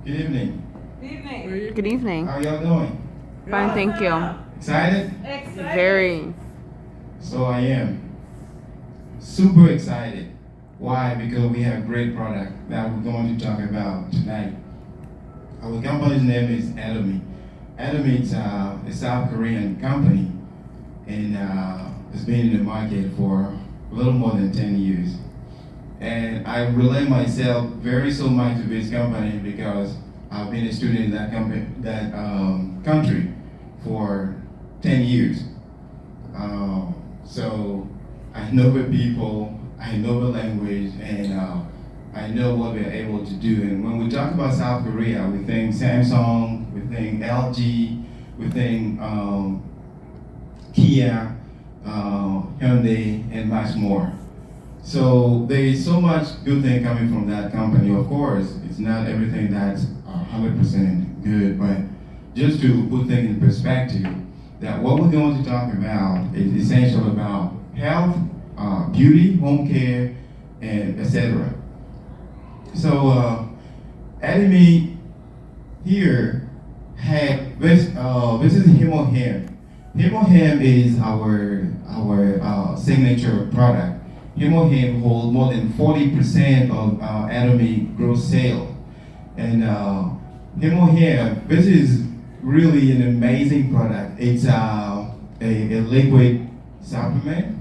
Good evening. Good evening. How y'all doing? Fine, thank you. Excited? Very. So I am. Super excited. Why? Because we have a great product that we're going to talk about tonight. Our company's name is Atomy. Atomy is a South Korean company, and it's been in the market for a little more than 10 years. And I relate myself very so much to this company because I've been a student in that country for 10 years. So I know the people, I know the language, and I know what we're able to do. And when we talk about South Korea, we think Samsung, we think LG, we think Kia, Hyundai, and much more. So there is so much good thing coming from that company. Of course, it's not everything that's 100% good, but just to put things in perspective, that what we're going to talk about is essential about health, beauty, home care, and etc. So, Atomy here had this. This is Hemohem. Hemohem is our signature product. Hemohem holds more than 40% of Atomy gross sale. And Hemohem, this is really an amazing product. It's a liquid supplement.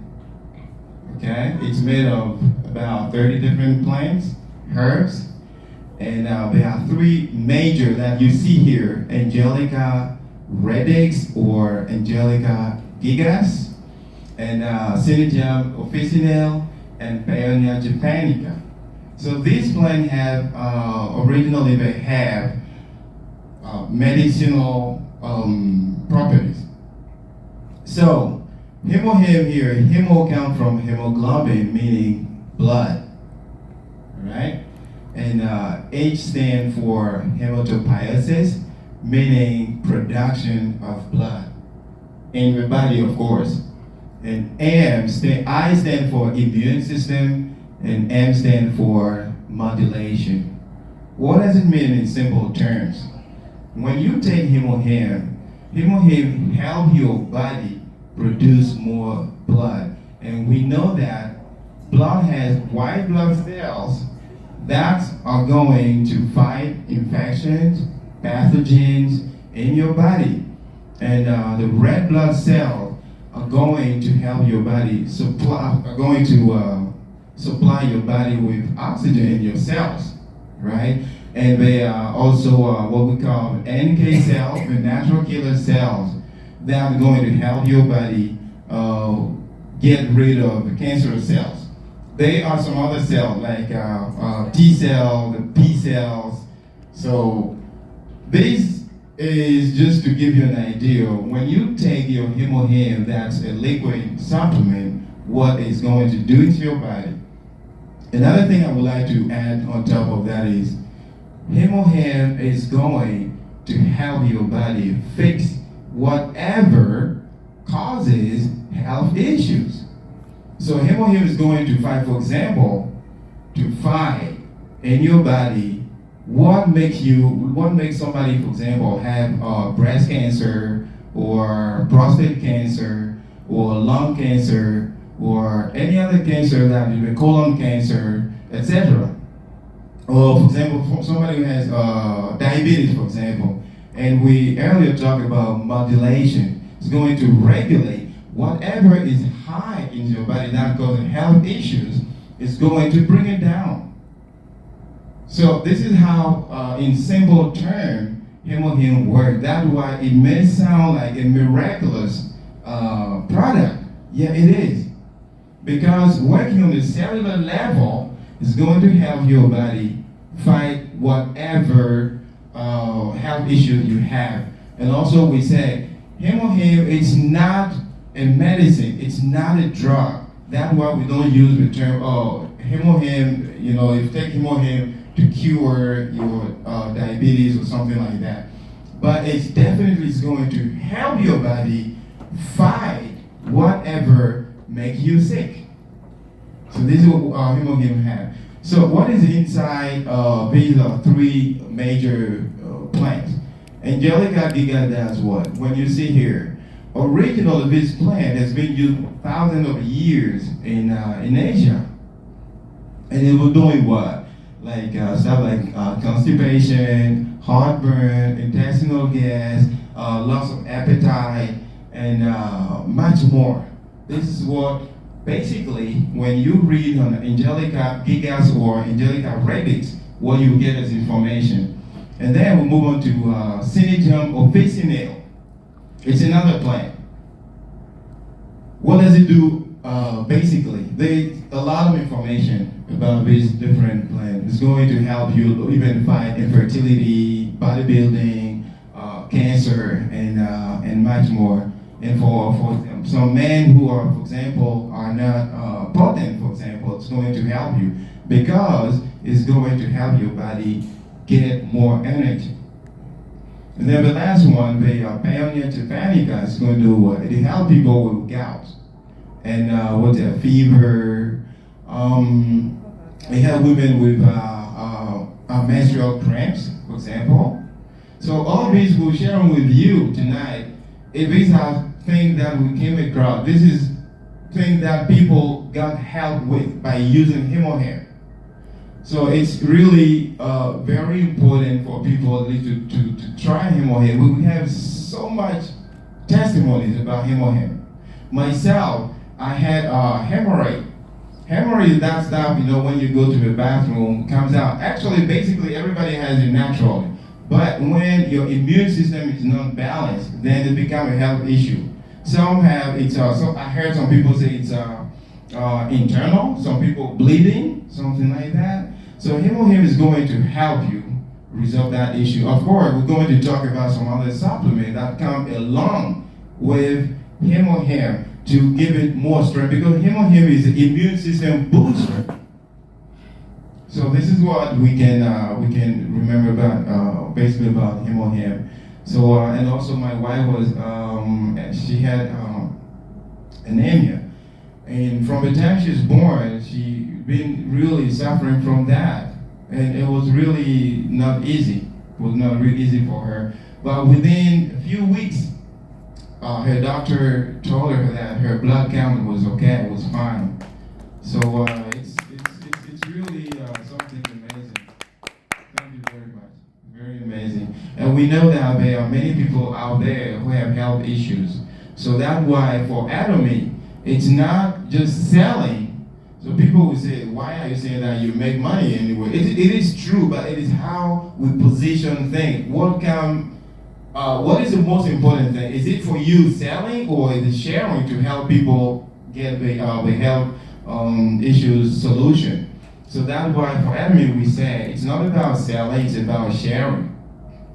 Okay, it's made of about 30 different plants, herbs, and there are three major that you see here: Angelica radix or Angelica gigas, and Synergium officinale, and Paeonia japonica. So these plants have originally they have medicinal properties. So Hemohem here, hemo comes from hemoglobin, meaning blood, right? And H stands for hematopoiesis, meaning production of blood in the body, of course. And I stand for immune system, and M stand for modulation. What does it mean in simple terms? When you take Hemohem helps your body produce more blood. And we know that blood has white blood cells that are going to fight infections, pathogens in your body. And the red blood cells are going to help your body supply your body with oxygen in your cells, right? And they are also what we call NK cells, the natural killer cells, that are going to help your body get rid of the cancerous cells. There are some other cells like T cells, P cells. So this is just to give you an idea. When you take your Hemohem, that's a liquid supplement, what it's going to do to your body. Another thing I would like to add on top of that is Hemohem is going to help your body fix whatever causes health issues. So Hemohem is going to fight, for example, to fight in your body what makes somebody, for example, have breast cancer or prostate cancer or lung cancer or any other cancer, that is colon cancer, etc. Or for example, somebody who has diabetes, for example, and we earlier talked about modulation. It's going to regulate whatever is high in your body that causes health issues. It's going to bring it down. So this is how, in simple terms, Hemohem works. That's why it may sound like a miraculous product. Yeah, it is. Because working on the cellular level is going to help your body fight whatever health issues you have. And also we say, Hemohem is not a medicine, it's not a drug. That's why we don't use the term, Hemohem, if you take Hemohem to cure your diabetes or something like that. But it's definitely going to help your body fight whatever makes you sick. So this is what Hemohem have. So what is inside these are three major plants? Angelica giga does what? When you see here, originally this plant has been used for thousands of years in Asia. And it was doing what? Like stuff like constipation, heartburn, intestinal gas, loss of appetite, and much more. This is what basically, when you read on Angelica gigas or Angelica radix, what you get as information. And then we move on to Synergium officinale. It's another plant. What does it do? Basically, there's a lot of information about this different plant. It's going to help you even fight infertility, bodybuilding, cancer, and much more. And for some men who are, for example, are not potent, for example, it's going to help you because it's going to help your body get more energy. And then the last one, the Paeonia tympanica, is going to help people with gout and what's that, fever. They help women with menstrual cramps, for example. So all these we're sharing with you tonight. If these are things that we came across, this is things that people got help with by using Hemohair. So it's really very important for people to try Hemohair. We have so much testimonies about Hemohair. Myself, I had hemorrhoid. Hemorrhoid is that stuff, when you go to the bathroom, comes out. Actually, basically, everybody has it naturally. But when your immune system is not balanced, then it becomes a health issue. Some have, I heard some people say it's internal, some people bleeding, something like that. So Hemohair is going to help you resolve that issue. Of course, we're going to talk about some other supplements that come along with Hemohair to give it more strength, because Hemohair is an immune system booster. So this is what we can remember about basically about Hemohair. So and also my wife was she had anemia, and from the time she was born, she been really suffering from that, and it was really not easy. It was not really easy for her. But within a few weeks, her doctor told her that her blood count was okay, it was fine. So it's really something amazing. Thank you very much. Very amazing. And we know that there are many people out there who have health issues. So that's why for Atomy, it's not just selling. So people will say, why are you saying that you make money anyway? It is true, but it is how we position things. What is the most important thing? Is it for you selling, or is it sharing to help people get the health issues solution? So that's why for Atomy we say it's not about selling, it's about sharing.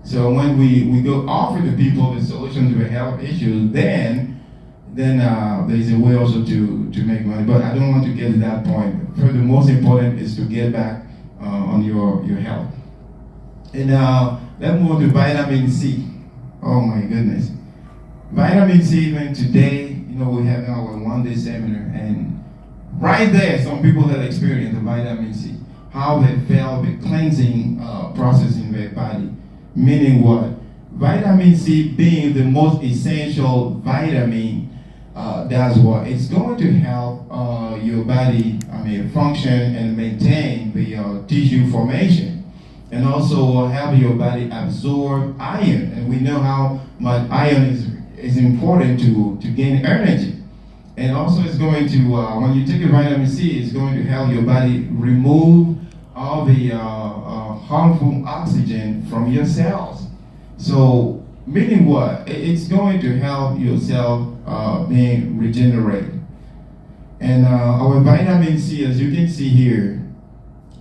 So when we go offer the people the solution to the health issues, then there's a way also to make money. But I don't want to get to that point. The most important is to get back on your health. And let's move on to vitamin C. Oh my goodness. Vitamin C, even today, we have our one-day seminar, and right there, some people have experienced the vitamin C, how they felt the cleansing process in their body. Meaning what? Vitamin C being the most essential vitamin, does what? It's going to help your body, function and maintain the tissue formation. And also help your body absorb iron. And we know how much iron is important to gain energy. And also it's going to, when you take a vitamin C, it's going to help your body remove all the harmful oxygen from your cells. So, meaning what? It's going to help your cell being regenerated. And our vitamin C, as you can see here,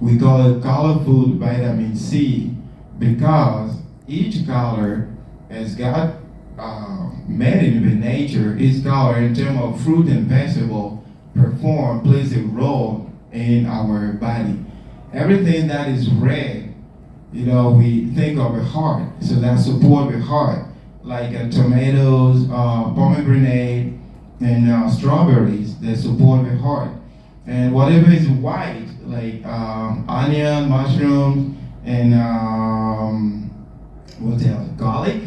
we call it colorful vitamin C because each color has got made in the nature. Each color in terms of fruit and vegetable plays a role in our body. Everything that is red, we think of the heart, so that support the heart, like tomatoes, pomegranate, and strawberries that support the heart. And whatever is white, like onion, mushrooms, and what else? Garlic.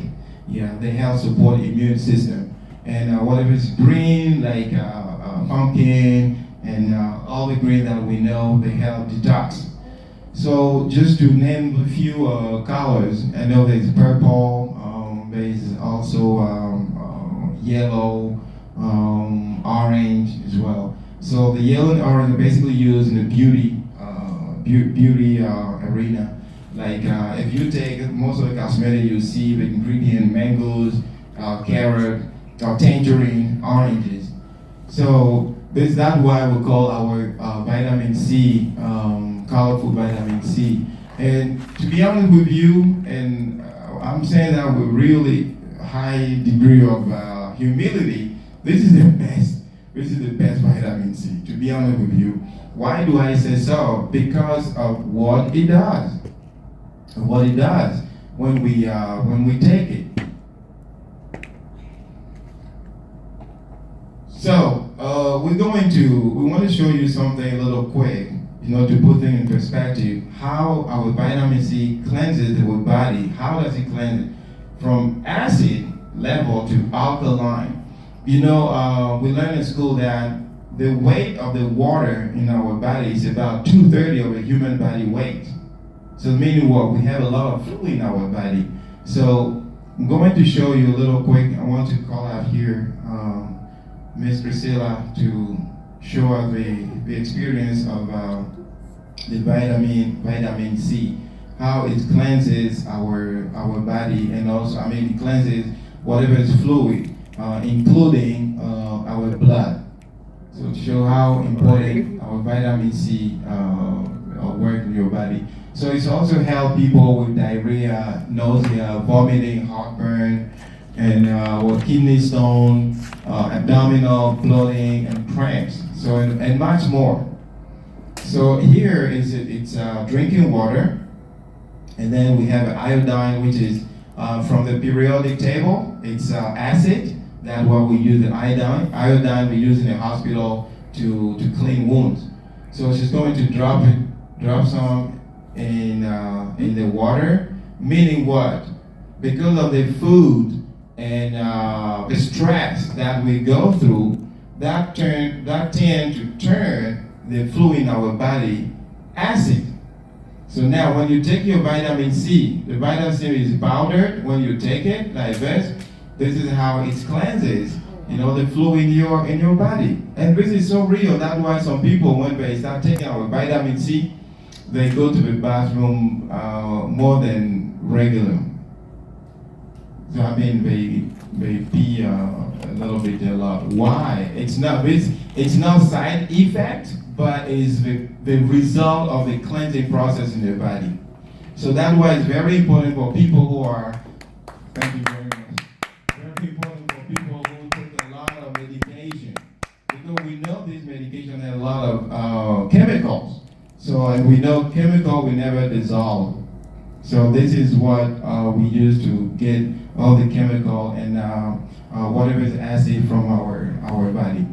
Yeah, they help support the immune system. And whatever is green, like pumpkin, and all the green that we know, they help detox. So just to name a few colors, I know there's purple, there's also yellow, orange as well. So the yellow and orange are basically used in the beauty arena. Like if you take most of the cosmetic, you see the ingredient mangoes, carrot, tangerine, oranges. So that's why we call our vitamin C, colorful vitamin C. And to be honest with you, and I'm saying that with really high degree of humility, this is the best. This is the best vitamin C, to be honest with you. Why do I say so? Because of what it does. What it does when we take it. So we want to show you something a little quick, to put things in perspective. How our vitamin C cleanses our body. How does it cleanse it? From acid level to alkaline. We learned in school that the weight of the water in our body is about 2/3 of a human body weight. So meaning what? We have a lot of fluid in our body. So I'm going to show you a little quick. I want to call out here Miss Priscilla to show us the experience of the vitamin C, how it cleanses our body, and also it cleanses whatever is fluid, including our blood. So to show how important our vitamin C work in your body. So it's also help people with diarrhea, nausea, vomiting, heartburn, and kidney stone, abdominal bloating, and cramps. So and much more. So here it's drinking water, and then we have iodine, which is from the periodic table. It's acid. That's what we use the iodine. Iodine we use in the hospital to clean wounds. So she's going to drop some in the water, meaning what? Because of the food and the stress that we go through, that tend to turn the fluid in our body acid. So now when you take your vitamin C, the vitamin C is powdered when you take it like this. This is how it cleanses, the fluid in your body. And this is so real. That's why some people, when they start taking our vitamin C, they go to the bathroom more than regular. So they pee a little bit a lot. Why? It's not side effect, but it's the result of the cleansing process in the body. So that's why it's very important for people who are, thank you very much, very important for people who take a lot of medication. Because we know this medication has a lot of chemicals. So and we know chemical will never dissolve. So this is what we use to get all the chemical and whatever is acid from our body.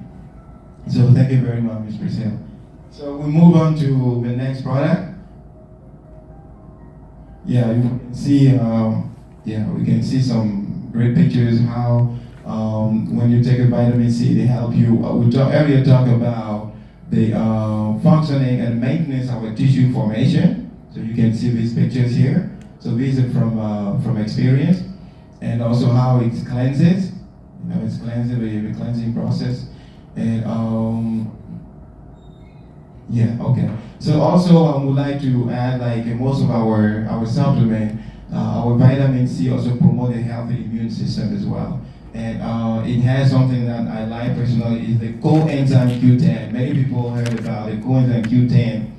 So thank you very much, Ms. Priscilla. So we move on to the next product. Yeah, you can see. We can see some great pictures. How when you take a vitamin C, they help you. We earlier talked about the functioning and maintenance of a tissue formation. So you can see these pictures here. So these are from experience, and also how it cleanses. It's cleansing the cleansing process, and okay. So also I would like to add, like most of our supplement, our vitamin C also promote a healthy immune system as well. And it has something that I like personally, is the coenzyme Q10. Many people heard about the coenzyme Q10.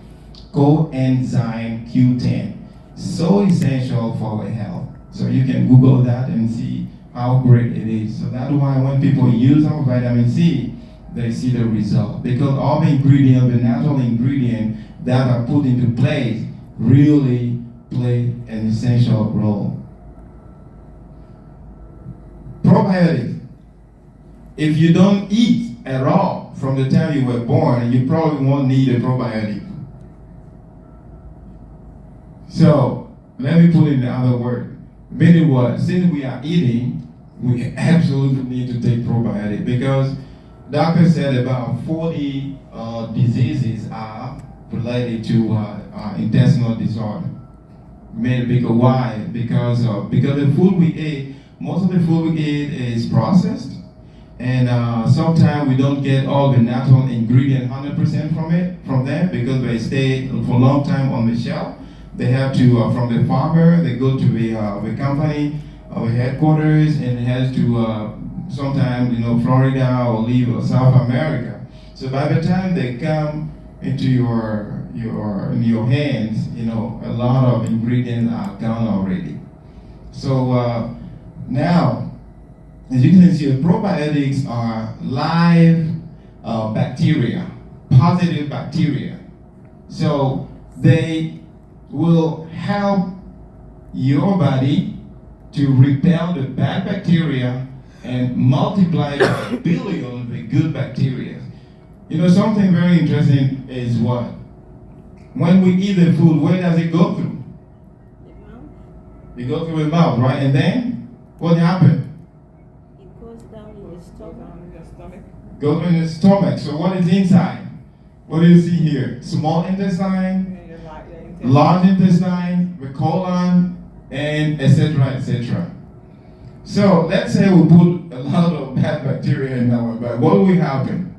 Coenzyme Q10. So essential for our health. So you can Google that and see how great it is. So that's why when people use our vitamin C, they see the result. Because all the ingredients, the natural ingredients that are put into place really play an essential role. Probiotics. If you don't eat at all from the time you were born, you probably won't need a probiotic. So let me put it in other words. Meaning what? Since we are eating, we absolutely need to take probiotic because doctor said about 40 diseases are related to intestinal disorder. Maybe because why? Because the food we eat, most of the food we eat is processed, and sometimes we don't get all the natural ingredients 100% from them because they stay for a long time on the shelf. They have to from the farmer. They go to the company, headquarters, and it has to sometimes Florida or leave South America. So by the time they come into in your hands, a lot of ingredients are gone already. So now, as you can see, probiotics are live bacteria, positive bacteria. So they will help your body to repel the bad bacteria and multiply by billions the good bacteria. Something very interesting is what? When we eat the food, where does it go through? The mouth. It goes through the mouth, right? And then, what happens? It goes down in the stomach. Goes in the stomach. So what is inside? What do you see here? Small intestine, large intestine, the colon, and etc., etc. So let's say we put a lot of bad bacteria in our body. What will happen?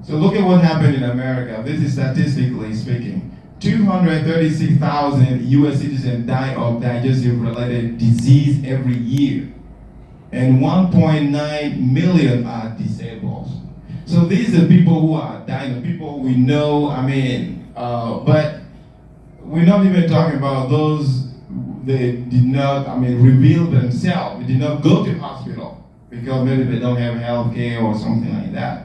So look at what happened in America. This is statistically speaking. 236,000 U.S. citizens die of digestive-related disease every year, and 1.9 million are disabled. So these are people who are dying, the people we know. But we're not even talking about those that did not, reveal themselves. They did not go to hospital because maybe they don't have health care or something like that.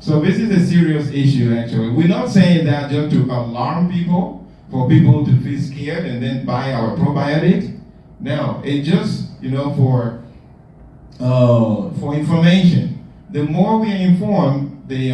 So this is a serious issue, actually. We're not saying that just to alarm people, for people to feel scared and then buy our probiotic. No, it's just, for information. The more we are informed, the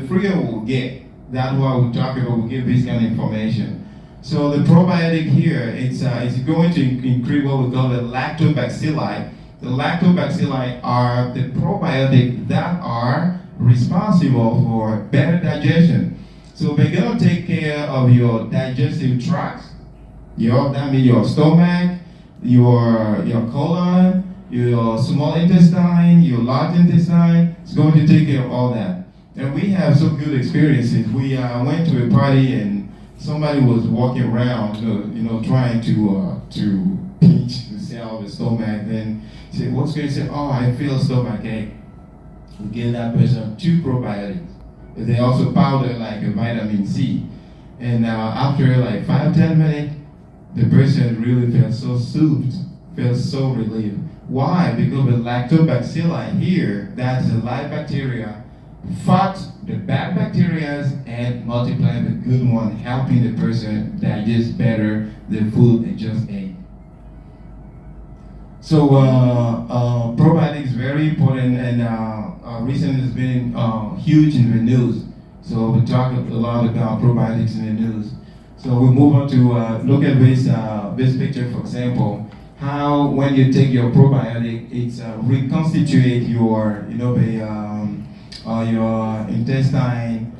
freer we'll get. That's why we talk about, we give this kind of information. So the probiotic here, it's going to increase what we call the lactobacilli. The lactobacilli are the probiotics that are responsible for better digestion. So they're going to take care of your digestive tract. That means your stomach, your colon, your small intestine, your large intestine. It's going to take care of all that. And we have some good experiences. We went to a party and somebody was walking around, trying to pinch himself, the stomach. Then say, what's going to say? Oh, I feel stomach ache. We give that person 2 probiotics. They also powder like a vitamin C. And after like 5-10 minutes, the person really felt so soothed, felt so relieved. Why? Because the lactobacilli here, that's the live bacteria, fight the bad bacteria and multiply the good one, helping the person digest better the food they just ate. So probiotics is very important, and recently it's been huge in the news. So we talk a lot about probiotics in the news. So we move on to look at this picture, for example, how when you take your probiotic, it's reconstitute your, your intestine,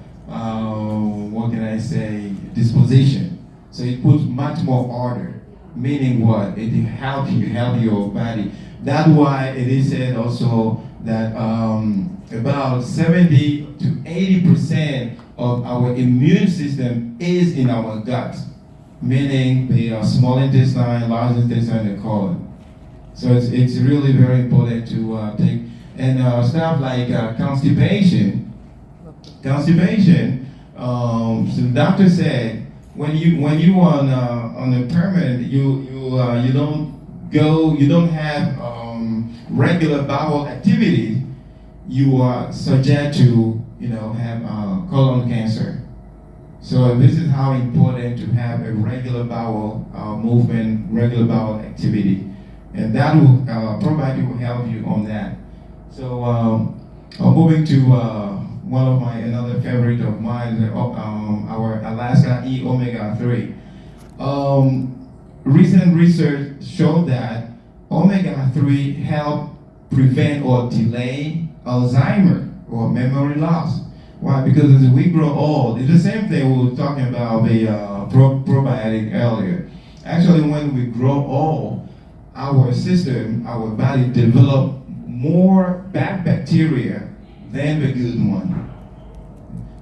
disposition. So it puts much more order. Meaning what? It helps you help your body. That's why it is said also that about 70 to 80% of our immune system is in our gut, meaning the small intestine, large intestine, and colon. So it's really very important to take. And stuff like constipation. So the doctor said, when you on a permit, you don't have regular bowel activity, you are subject to have colon cancer. So this is how important to have a regular bowel movement, regular bowel activity, and that will probably will help you on that. So Moving to one of another favorite of mine, our Alaska E omega 3. Recent research showed that omega 3 help prevent or delay Alzheimer or memory loss. Why? Because as we grow old, it's the same thing we were talking about the probiotic earlier. Actually, when we grow old, our system, our body develop more bad bacteria than the good one.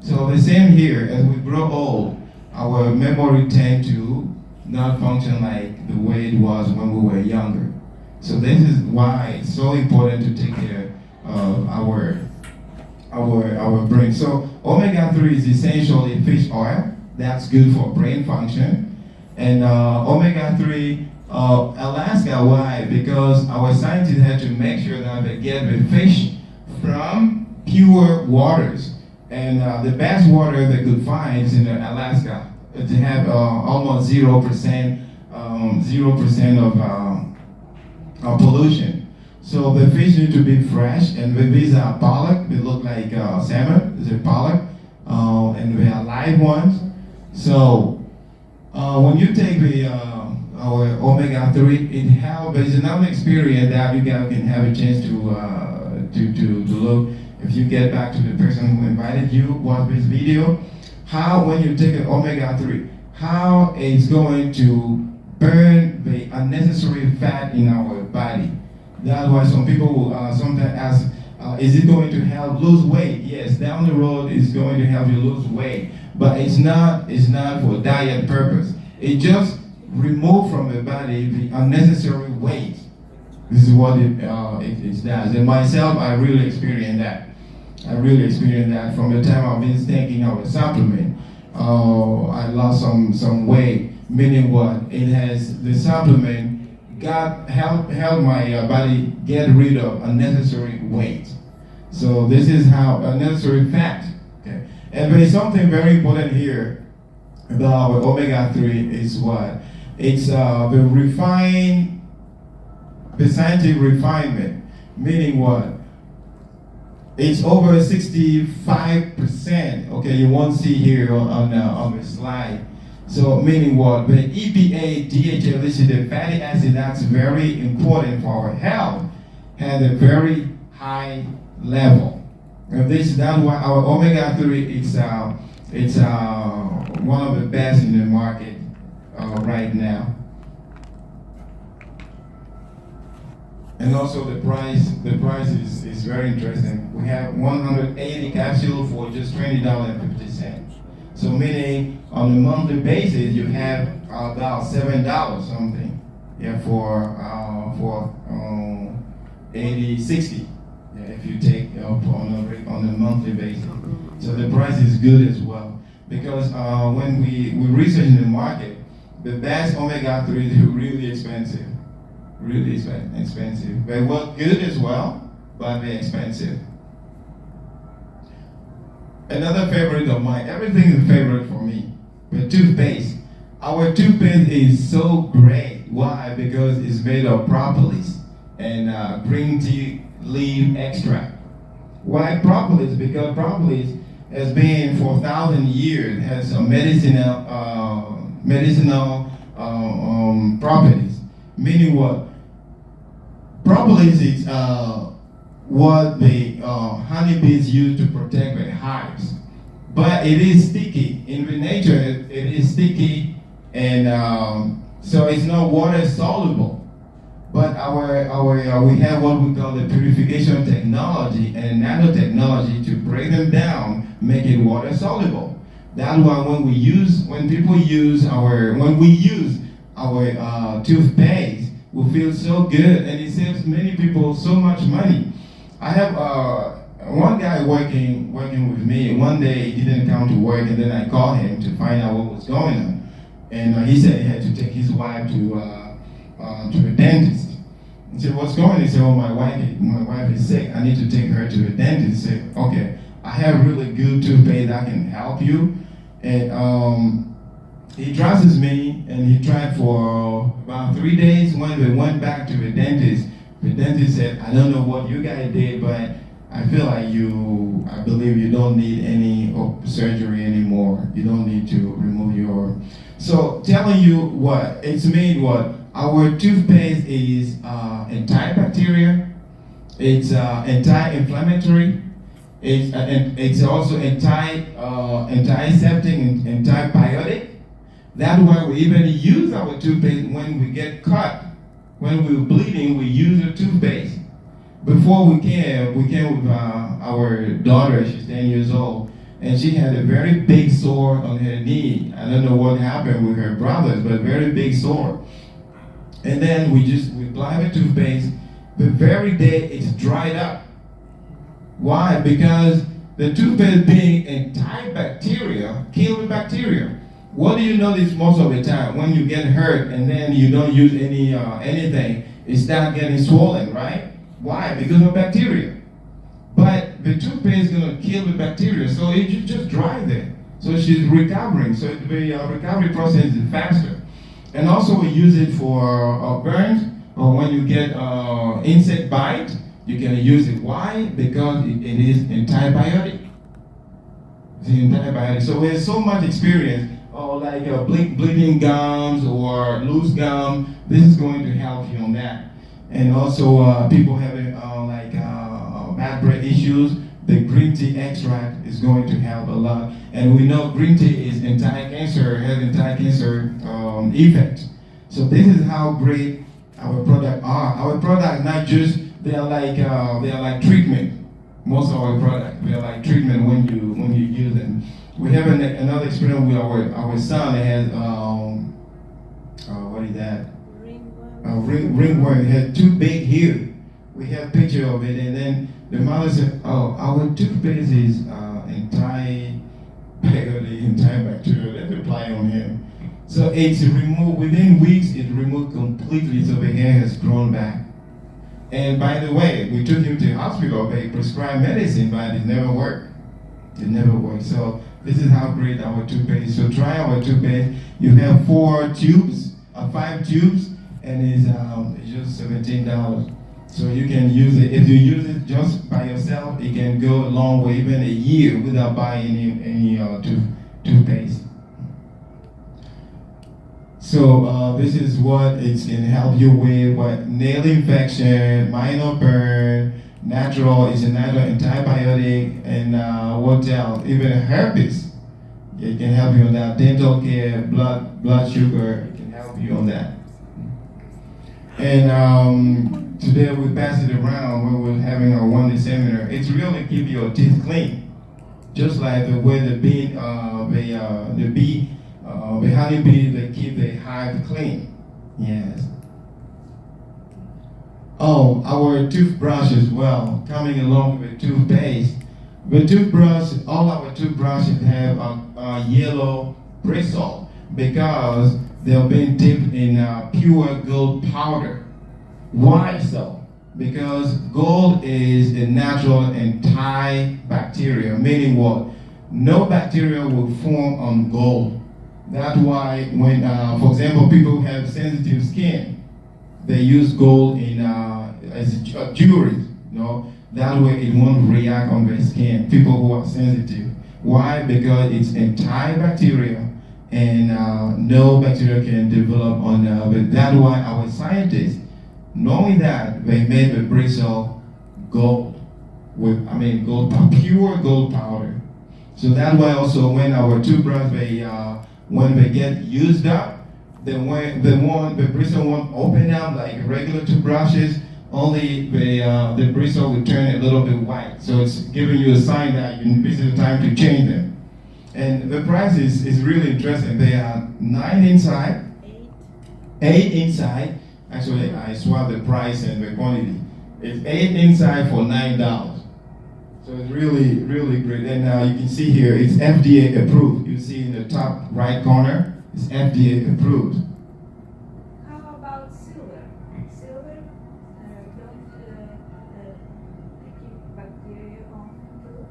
So the same here, as we grow old, our memory tend to not function like the way it was when we were younger. So this is why it's so important to take care of our brain. So omega-3 is essentially fish oil. That's good for brain function. And omega-3, Alaska, why? Because our scientists had to make sure that they get the fish from pure waters. And the best water they could find is in Alaska. They have almost 0% of pollution. So the fish need to be fresh, and with these are pollock. They look like salmon. These are pollock, and we are live ones. So when you take our omega-3, it helps. There's another experience that you guys can have a chance to look. If you get back to the person who invited you, watch this video. How when you take an omega-3, how it's going to burn the unnecessary fat in our body. That's why some people will sometimes ask, is it going to help lose weight? Yes, down the road it's going to help you lose weight, but it's not for diet purpose. It just remove from the body the unnecessary weight. This is what it does. And myself, I really experienced that. From the time I've been taking our supplement. I lost some weight, meaning what? It has, the supplement help my body get rid of unnecessary weight. So this is how unnecessary fat. Okay, and there is something very important here about our omega-3 is what? It's the scientific refinement, meaning what? It's over 65%. Okay, you won't see here on the slide. So meaning what? The EPA, DHA listed fatty acid, that's very important for our health, has a very high level. And that's why our omega-3 it's one of the best in the market right now. And also the price is very interesting. We have 180 capsules for just $20.50. So meaning on a monthly basis you have about $7 something. Yeah, for 60. Yeah, if you take on a monthly basis. So the price is good as well. Because when we research in the market, the best omega-3 is really expensive. Really expensive. They work good as well, but they're expensive. Another favorite of mine, everything is a favorite for me, but toothpaste. Our toothpaste is so great. Why? Because it's made of propolis and green tea leaf extract. Why propolis? Because propolis has been for 1,000 years, has some medicinal properties. Meaning what? Propolis is what the honeybees use to protect their hives. But it is sticky. In the nature, it is sticky, and so it's not water soluble. But we have what we call the purification technology and nanotechnology to break them down, make it water soluble. That's why when we use our toothpaste, we feel so good, and it saves many people so much money. I have one guy working with me. One day he didn't come to work, and then I called him to find out what was going on. And he said he had to take his wife to a dentist. He said, "What's going on?" He said, "Oh, my wife is sick. I need to take her to a dentist." He said, "Okay, I have really good toothpaste that can help you." And he trusts me, and he tried for about 3 days. When they went back to the dentist said, "I don't know what you guys did, but I feel like I believe you don't need any surgery anymore. You don't need to remove your. So telling you what it's made. What our toothpaste is antibacterial. It's anti-inflammatory. It's also antiseptic and antibiotic. That's why we even use our toothpaste when we get cut. When we're bleeding, we use the toothpaste. Before we came with our daughter. She's 10 years old, and she had a very big sore on her knee. I don't know what happened with her brothers, but very big sore. And then we apply the toothpaste. The very day it's dried up. Why? Because the toothpaste being antibacterial, kill the bacteria. What do you notice most of the time when you get hurt and then you don't use anything? It starts getting swollen, right? Why? Because of bacteria. But the toothpaste is going to kill the bacteria, so it just dry there. So she's recovering. So the recovery process is faster. And also we use it for burns or when you get insect bite. You can use it. Why? Because it is antibiotic. It's antibiotic. So there's so much experience, like bleeding gums or loose gum. This is going to help you on that. And also people having bad breath issues. The green tea extract is going to help a lot. And we know green tea is anti-cancer, has anti-cancer effect. So this is how great our products are. Our products not just they are like treatment. Most of our products they are like treatment when you use them. We have another experience with our son that has what is that? Ringworm. It had too big here. We have picture of it, and then the mother said, "Oh, our toothpaste is antibacterial. Let's apply on him." So it's removed within weeks. It's removed completely, so the hair has grown back. And by the way, we took him to the hospital. They prescribed medicine, but it never worked. It never worked. So this is how great our toothpaste is. So try our toothpaste. You have 5 tubes, and it's just $17. So you can use it. If you use it just by yourself, it can go a long way, even a year, without buying any toothpaste. So this is what it can help you with. What nail infection, minor burn, natural. It's a natural antibiotic, and what else? Even herpes. It can help you on that. Dental care, blood sugar. It can help you on that. And today we pass it around when we're having our one-day seminar. It's really keep your teeth clean, just like the way the honeybee, they keep the hive clean. Yes. Oh, our toothbrush as well, coming along with the toothpaste. The toothbrush, all our toothbrushes have a yellow bristle because they've been dipped in pure gold powder. Why so? Because gold is a natural antibacterial, meaning what? No bacteria will form on gold. That's why when, for example, people who have sensitive skin, they use gold as jewelry. That way it won't react on their skin. People who are sensitive. Why? Because it's antibacterial, and no bacteria can develop on but that's why our scientists, knowing that, they made the bristle gold pure gold powder. So that's why also when our toothbrush when they get used up, then when the bristle won't open up like regular toothbrushes. Only the bristle will turn a little bit white. So it's giving you a sign that this is the time to change them. And the price is really interesting. They are 9 inside, 8 inside. Actually, I swapped the price and the quantity. It's 8 inside for $9. So it's really, really great. And you can see here, it's FDA approved. You see in the top right corner, it's FDA approved. How about silver? Silver don't keep bacteria on too?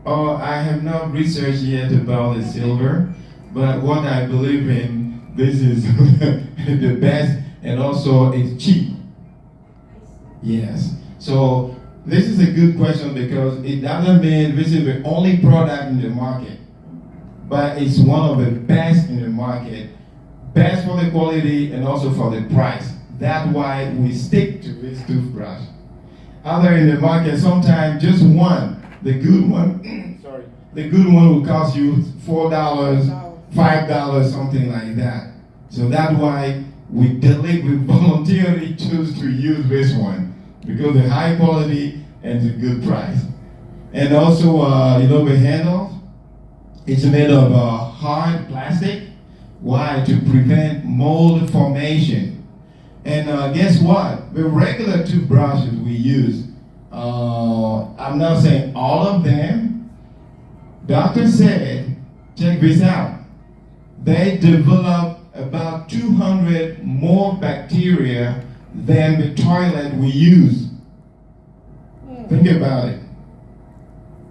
Oh, I have not researched yet about the silver, but what I believe in, this is the best, and also it's cheap. Yes. So this is a good question because it doesn't mean this is the only product in the market, but it's one of the best in the market, best for the quality and also for the price. That's why we stick to this toothbrush. Other in the market, sometimes just one, the good one, sorry, the good one will cost you $4, $5, something like that. So that's why we voluntarily choose to use this one because the high quality and the good price. And also, the handle, it's made of hard plastic. Why? To prevent mold formation. And guess what? The regular toothbrushes we use, I'm not saying all of them. Doctor said, check this out. They develop about 200 more bacteria than the toilet we use. Think about it.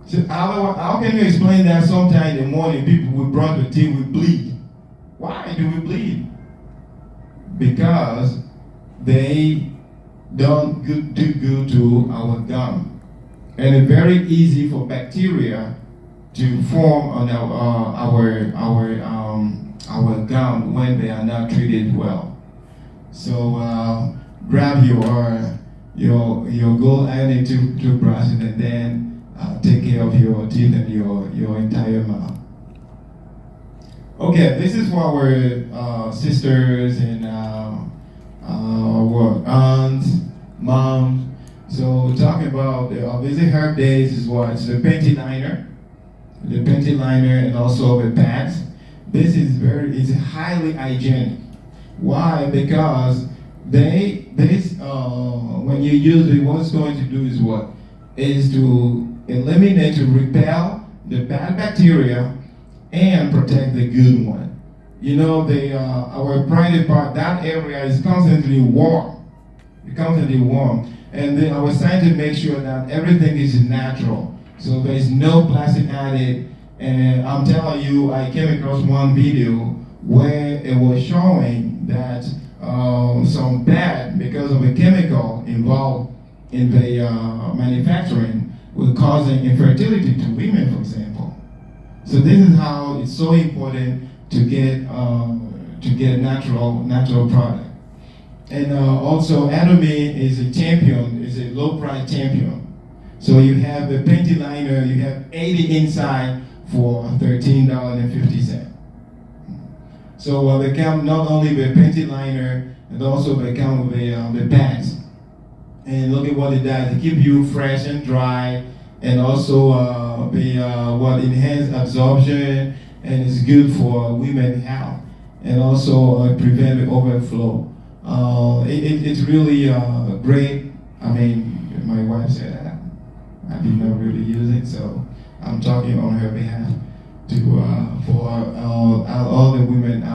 So how can you explain that sometimes in the morning people with brush their teeth will bleed? Why do we bleed? Because they don't do good to our gum. And it's very easy for bacteria to form on our gum when they are not treated well. So grab your gold iron toothbrush and then take care of your teeth and your entire mouth. Okay, this is for our sisters and our aunts, moms. So talking about the Busy Herb Days is what? It's the panty liner, and also the pads. This is it's highly hygienic. Why? Because when you use it, what it's going to do is what? Is to eliminate, to repel the bad bacteria and protect the good one. Our private part, that area is constantly warm. And then our scientists make sure that everything is natural. So there's no plastic added. And I'm telling you, I came across one video where it was showing that some bad, because of a chemical involved in the manufacturing, was causing infertility to women, for example. So this is how it's so important to get natural product. And also, Atomy is a champion, is a low price champion. So you have the panty liner, you have 80 inside for $13.50. So they come not only the panty liner, and also they come with the pads. And look at what it does. It keeps you fresh and dry, and also enhance absorption, and it's good for women's health, and also prevent the overflow. It's really great. I mean, my wife said that. I did not really use it, so I'm talking on her behalf for all the women